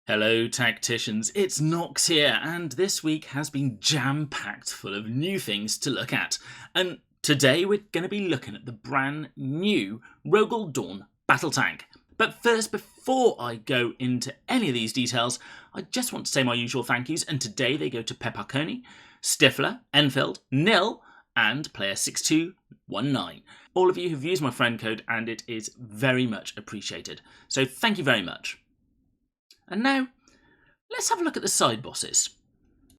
Hello tacticians, it's Nox here, and this week has been jam-packed full of new things to look at. And today we're going to be looking at the brand new Rogal Dorn battle tank. But first, before I go into any of these details, I just want to say my usual thank yous, and today they go to Pepparconi, Stifler, Enfield, Nil, and player 6219. All of you have used my friend code, and it is very much appreciated. So thank you very much. And now, let's have a look at the side bosses.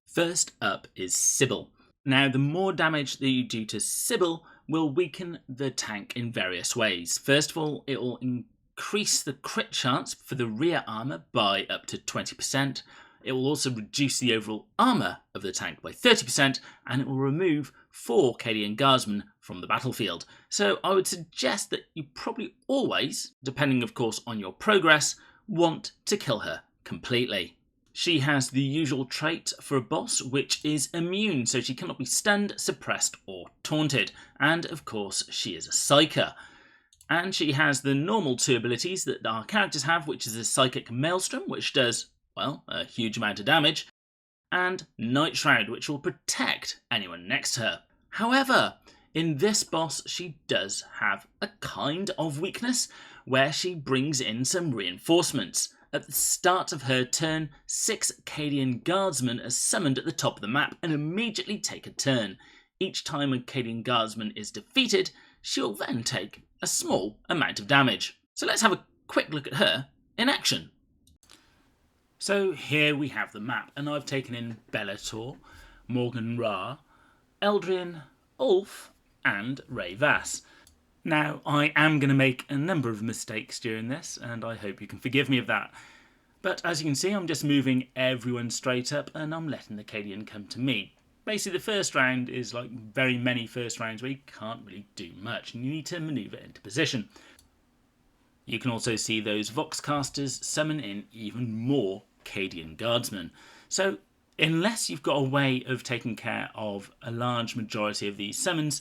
First up is Sibyll. Now, the more damage that you do to Sibyll will weaken the tank in various ways. First of all, it will increase the crit chance for the rear armour by up to 20%. It will also reduce the overall armour of the tank by 30%, and it will remove 4 Cadian Guardsmen from the battlefield. So I would suggest that you probably always, depending of course on your progress, want to kill her completely. She has the usual trait for a boss, which is immune, so she cannot be stunned, suppressed or taunted. And of course she is a Psyker. And she has the normal 2 abilities that our characters have, which is a Psychic Maelstrom, which does, well, a huge amount of damage, and Night Shroud, which will protect anyone next to her. However, in this boss she does have a kind of weakness, where she brings in some reinforcements. At the start of her turn, 6 Cadian Guardsmen are summoned at the top of the map and immediately take a turn. Each time a Cadian Guardsman is defeated, she'll then take a small amount of damage. So let's have a quick look at her in action. So here we have the map, and I've taken in Bellator, Morgan Ra, Eldrin, Ulf, and Ray Vass. Now, I am going to make a number of mistakes during this, and I hope you can forgive me of that. But as you can see, I'm just moving everyone straight up, and I'm letting the Cadian come to me. Basically, the first round is like very many first rounds where you can't really do much, and you need to manoeuvre into position. You can also see those Voxcasters summon in even more Cadian Guardsmen. So, unless you've got a way of taking care of a large majority of these summons,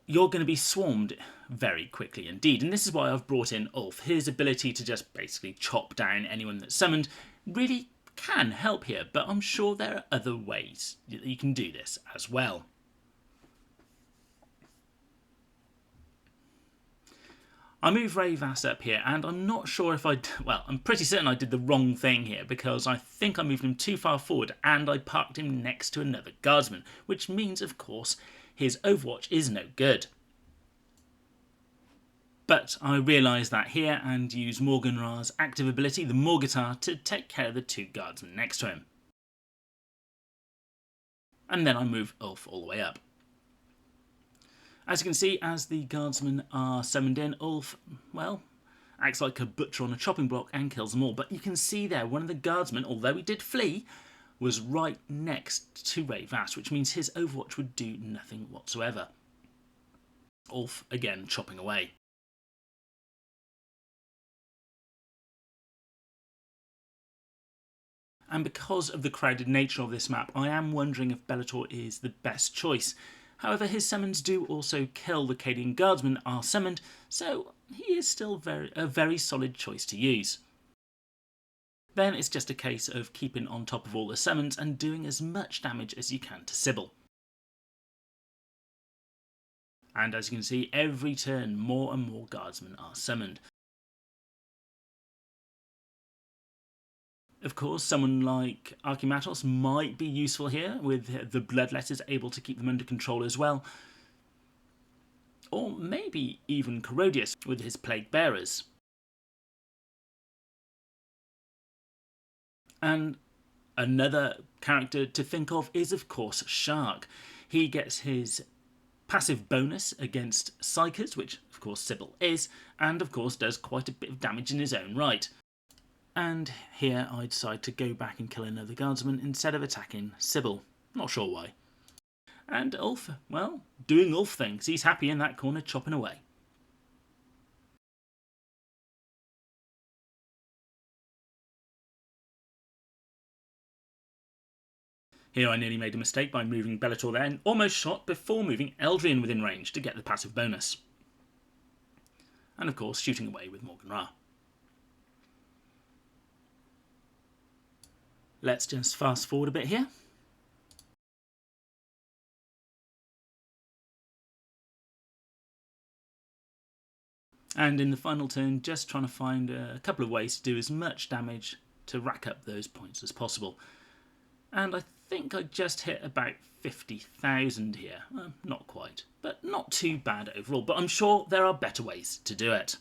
you're going to be swarmed very quickly indeed. And this is why I've brought in Ulf. His ability to just basically chop down anyone that's summoned really can help here, but I'm sure there are other ways that you can do this as well. I move Ray Vass up here, and I'm not sure if I'm pretty certain I did the wrong thing here, because I think I moved him too far forward and I parked him next to another guardsman, which means, of course, his Overwatch is no good. But I realise that here and use Morgan Ra's active ability, the Morguitar, to take care of the 2 guardsmen next to him. And then I move Ulf all the way up. As you can see, as the guardsmen are summoned in, Ulf, well, acts like a butcher on a chopping block and kills them all. But you can see there, one of the guardsmen, although he did flee, was right next to Ray Vass, which means his Overwatch would do nothing whatsoever. Ulf again chopping away. And because of the crowded nature of this map, I am wondering if Bellator is the best choice. However, his summons do also kill the Cadian Guardsmen are summoned, so he is still a very solid choice to use. Then it's just a case of keeping on top of all the summons and doing as much damage as you can to Sibyll. And as you can see, every turn more and more guardsmen are summoned. Of course, someone like Archimatos might be useful here, with the Bloodletters able to keep them under control as well. Or maybe even Corodius with his Plague Bearers. And another character to think of is, of course, Shark. He gets his passive bonus against Psykers, which, of course, Sibyll is, and, of course, does quite a bit of damage in his own right. And here I decide to go back and kill another guardsman instead of attacking Sibyll. Not sure why. And Ulf, well, doing Ulf things. He's happy in that corner chopping away. Here I nearly made a mistake by moving Bellator there and almost shot before moving Eldrin within range to get the passive bonus. And of course shooting away with Morgan Ra. Let's just fast forward a bit here. And in the final turn, just trying to find a couple of ways to do as much damage to rack up those points as possible. And I think I just hit about 50,000 here. Not quite, but not too bad overall. But I'm sure there are better ways to do it.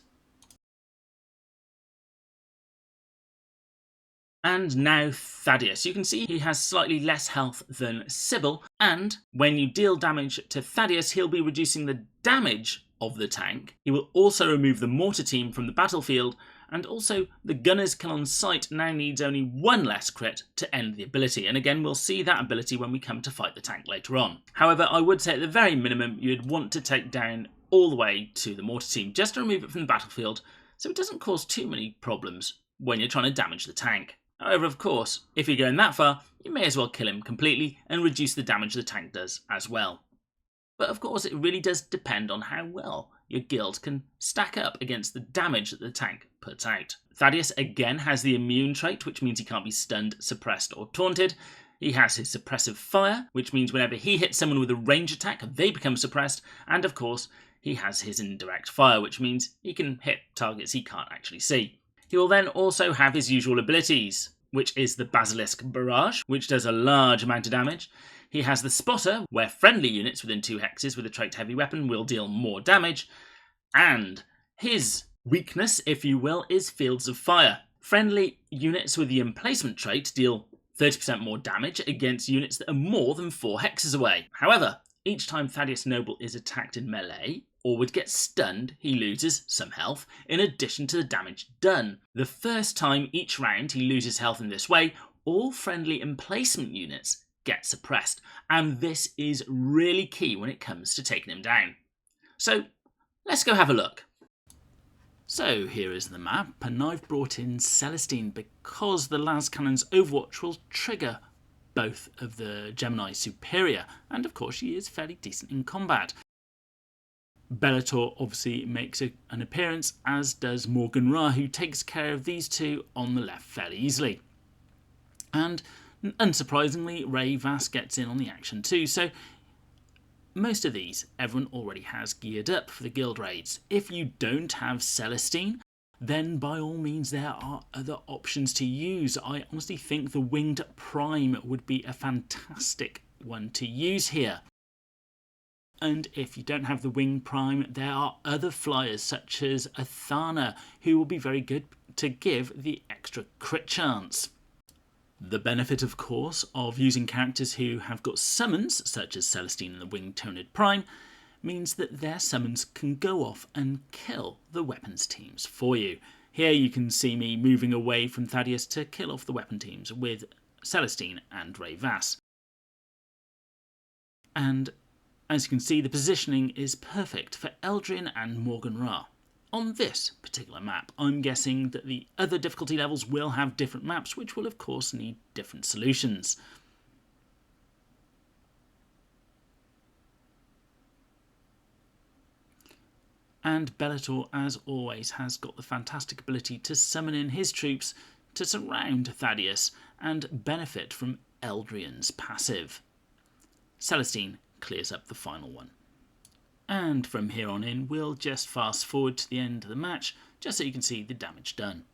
And now Thaddeus. You can see he has slightly less health than Sibyll, and when you deal damage to Thaddeus, he'll be reducing the damage of the tank. He will also remove the mortar team from the battlefield, and also the gunner's kill on sight now needs only one less crit to end the ability. And again, we'll see that ability when we come to fight the tank later on. However, I would say at the very minimum, you'd want to take down all the way to the mortar team just to remove it from the battlefield so it doesn't cause too many problems when you're trying to damage the tank. However, of course, if you're going that far, you may as well kill him completely and reduce the damage the tank does as well. But of course, it really does depend on how well your guild can stack up against the damage that the tank puts out. Thaddeus again has the immune trait, which means he can't be stunned, suppressed or taunted. He has his suppressive fire, which means whenever he hits someone with a range attack, they become suppressed. And of course, he has his indirect fire, which means he can hit targets he can't actually see. He will then also have his usual abilities, which is the Basilisk Barrage, which does a large amount of damage. He has the Spotter, where friendly units within 2 hexes with a trait heavy weapon will deal more damage. And his weakness, if you will, is Fields of Fire. Friendly units with the Emplacement trait deal 30% more damage against units that are more than 4 hexes away. However, each time Thaddeus Noble is attacked in melee, or would get stunned, he loses some health, in addition to the damage done. The first time each round he loses health in this way, all friendly emplacement units get suppressed, and this is really key when it comes to taking him down. So, let's go have a look. So here is the map, and I've brought in Celestine because the las cannon's Overwatch will trigger both of the Gemini Superior, and of course she is fairly decent in combat. Bellator obviously makes an appearance, as does Morgan Ra, who takes care of these two on the left fairly easily. And unsurprisingly, Ray Vass gets in on the action too, so most of these everyone already has geared up for the guild raids. If you don't have Celestine, then by all means there are other options to use. I honestly think the Winged Prime would be a fantastic one to use here. And if you don't have the Wing Prime, there are other flyers such as Athana, who will be very good to give the extra crit chance. The benefit, of course, of using characters who have got summons, such as Celestine and the Winged Tyranid Prime, means that their summons can go off and kill the weapons teams for you. Here you can see me moving away from Thaddeus to kill off the weapon teams with Celestine and Ray Vass. And as you can see, the positioning is perfect for Eldrin and Morgan Ra. On this particular map, I'm guessing that the other difficulty levels will have different maps, which will of course need different solutions. And Bellator, as always, has got the fantastic ability to summon in his troops to surround Thaddeus and benefit from Eldrian's passive. Celestine clears up the final one. And from here on in, we'll just fast forward to the end of the match, just so you can see the damage done.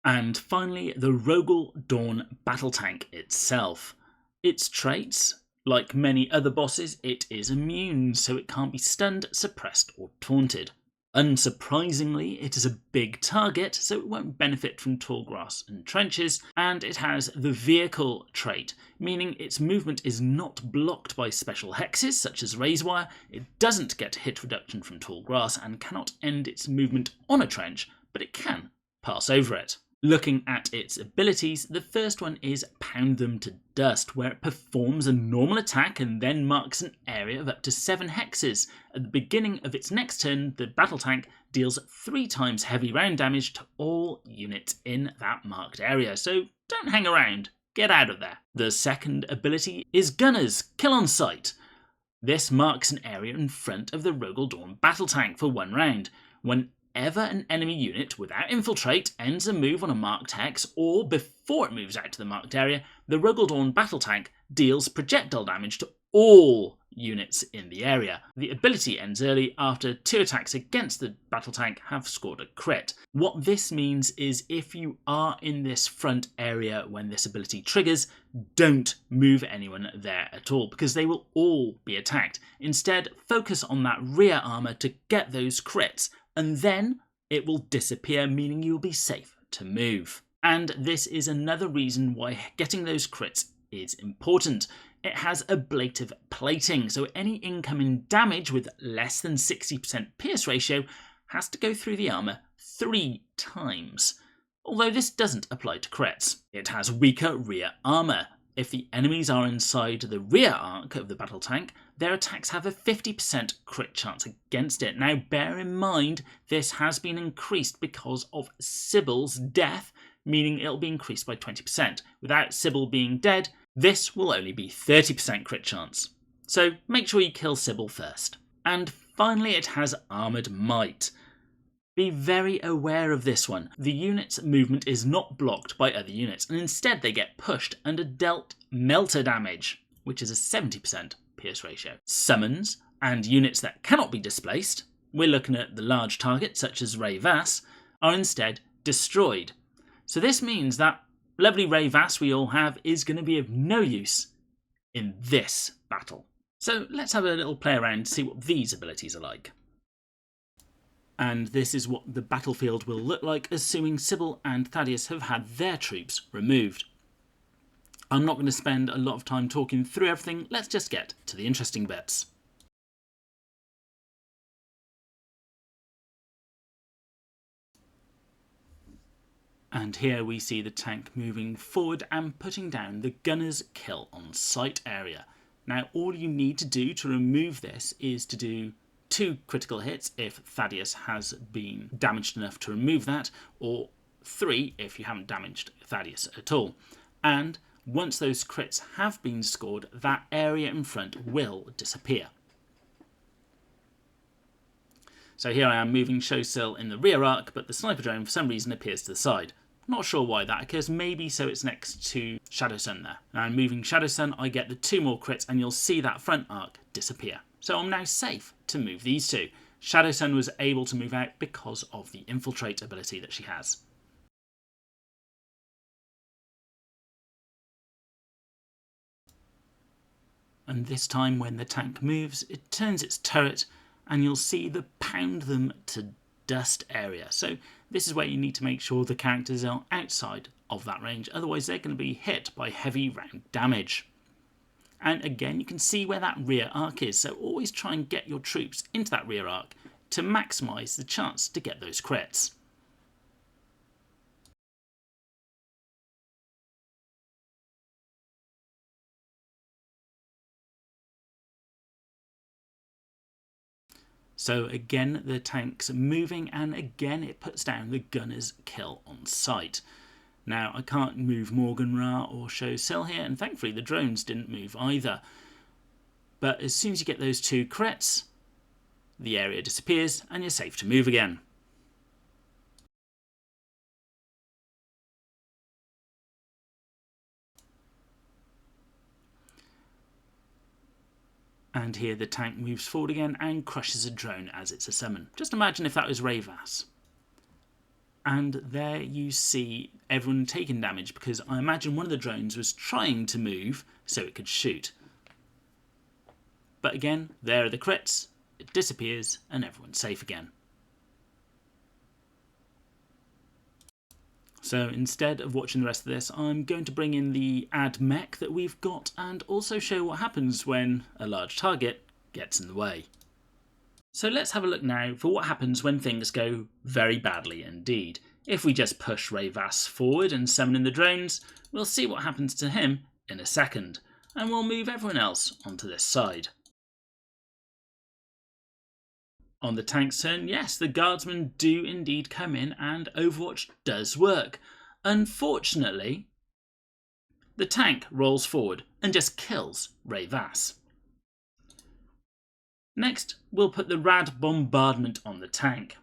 And finally, the Rogal Dorn battle tank itself. Its traits, like many other bosses, it is immune, so it can't be stunned, suppressed or taunted. Unsurprisingly, it is a big target, so it won't benefit from tall grass and trenches, and it has the vehicle trait, meaning its movement is not blocked by special hexes such as Razewire, it doesn't get hit reduction from tall grass, and cannot end its movement on a trench, but it can pass over it. Looking at its abilities, the first one is Pound Them to Dust, where it performs a normal attack and then marks an area of up to 7 hexes. At the beginning of its next turn, the battle tank deals 3 times heavy round damage to all units in that marked area, so don't hang around, get out of there. The second ability is Gunners, Kill on Sight. This marks an area in front of the Rogal Dorn battle tank for 1 round. Whenever an enemy unit without infiltrate ends a move on a marked hex, or before it moves out to the marked area, the Rogal Dorn battle tank deals projectile damage to all units in the area. The ability ends early after 2 attacks against the battle tank have scored a crit. What this means is if you are in this front area when this ability triggers, don't move anyone there at all because they will all be attacked. Instead, focus on that rear armour to get those crits, and then it will disappear, meaning you will be safe to move. And this is another reason why getting those crits is important. It has ablative plating, so any incoming damage with less than 60% pierce ratio has to go through the armour 3 times. Although this doesn't apply to crits. It has weaker rear armour. If the enemies are inside the rear arc of the battle tank, their attacks have a 50% crit chance against it. Now bear in mind, this has been increased because of Sibyll's death, meaning it'll be increased by 20%. Without Sibyll being dead, this will only be 30% crit chance. So make sure you kill Sibyll first. And finally it has Armoured Might. Be very aware of this one. The unit's movement is not blocked by other units, and instead they get pushed and are dealt melter damage, which is a 70% pierce ratio. Summons and units that cannot be displaced, we're looking at the large targets such as Ray Vass, are instead destroyed. So this means that lovely Ray Vass we all have is going to be of no use in this battle. So let's have a little play around to see what these abilities are like. And this is what the battlefield will look like, assuming Sibyll and Thaddeus have had their troops removed. I'm not going to spend a lot of time talking through everything, let's just get to the interesting bits. And here we see the tank moving forward and putting down the Gunner's Kill on Sight area. Now all you need to do to remove this is to do 2 critical hits if Thaddeus has been damaged enough to remove that, or 3 if you haven't damaged Thaddeus at all. And once those crits have been scored, that area in front will disappear. So here I am moving Show Sill in the rear arc, but the sniper drone for some reason appears to the side. Not sure why that occurs, maybe so it's next to Shadow Sun there. Now I'm moving Shadow Sun, I get the 2 more crits and you'll see that front arc disappear. So I'm now safe to move these 2. Shadow Sun was able to move out because of the infiltrate ability that she has. And this time when the tank moves, it turns its turret and you'll see the Pound Them to Dust area. So this is where you need to make sure the characters are outside of that range, otherwise they're going to be hit by heavy round damage. And again, you can see where that rear arc is, so always try and get your troops into that rear arc to maximise the chance to get those crits. So again, the tank's moving, and again it puts down the Gunner's Kill on Sight. Now, I can't move Morgan Ra or Show Sill here, and thankfully the drones didn't move either. But as soon as you get those 2 crits, the area disappears and you're safe to move again. And here the tank moves forward again and crushes a drone as it's a summon. Just imagine if that was Ray Vass. And there you see everyone taking damage because I imagine one of the drones was trying to move so it could shoot. But again, there are the crits, it disappears and everyone's safe again. So instead of watching the rest of this, I'm going to bring in the add mech that we've got and also show what happens when a large target gets in the way. So let's have a look now for what happens when things go very badly indeed. If we just push Rayvas forward and summon in the drones, we'll see what happens to him in a second, and we'll move everyone else onto this side. On the tank's turn, yes, the guardsmen do indeed come in and Overwatch does work. Unfortunately, the tank rolls forward and just kills Rayvas. Next, we'll put the Rad Bombardment on the tank.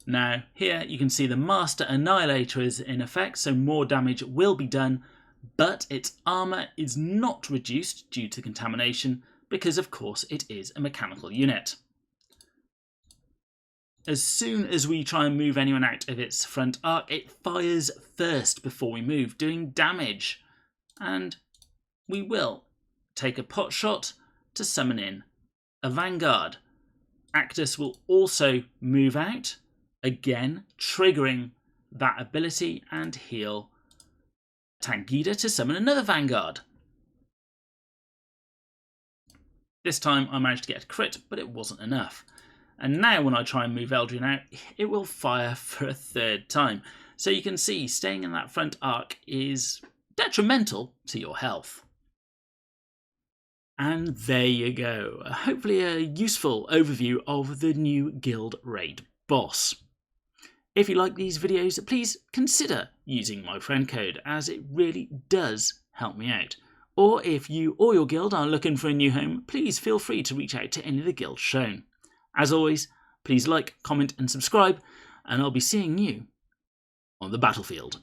Now, here you can see the Master Annihilator is in effect, so more damage will be done, but its armour is not reduced due to contamination because, of course, it is a mechanical unit. As soon as we try and move anyone out of its front arc, it fires first before we move, doing damage. And we will take a pot shot to summon in a Vanguard. Actus will also move out, again triggering that ability, and heal Tangida to summon another Vanguard. This time I managed to get a crit, but it wasn't enough. And now when I try and move Eldrin out, it will fire for a third time. So you can see staying in that front arc is detrimental to your health. And there you go. Hopefully a useful overview of the new Guild Raid boss. If you like these videos, please consider using my friend code, as it really does help me out. Or if you or your guild are looking for a new home, please feel free to reach out to any of the guilds shown. As always, please like, comment and subscribe, and I'll be seeing you on the battlefield.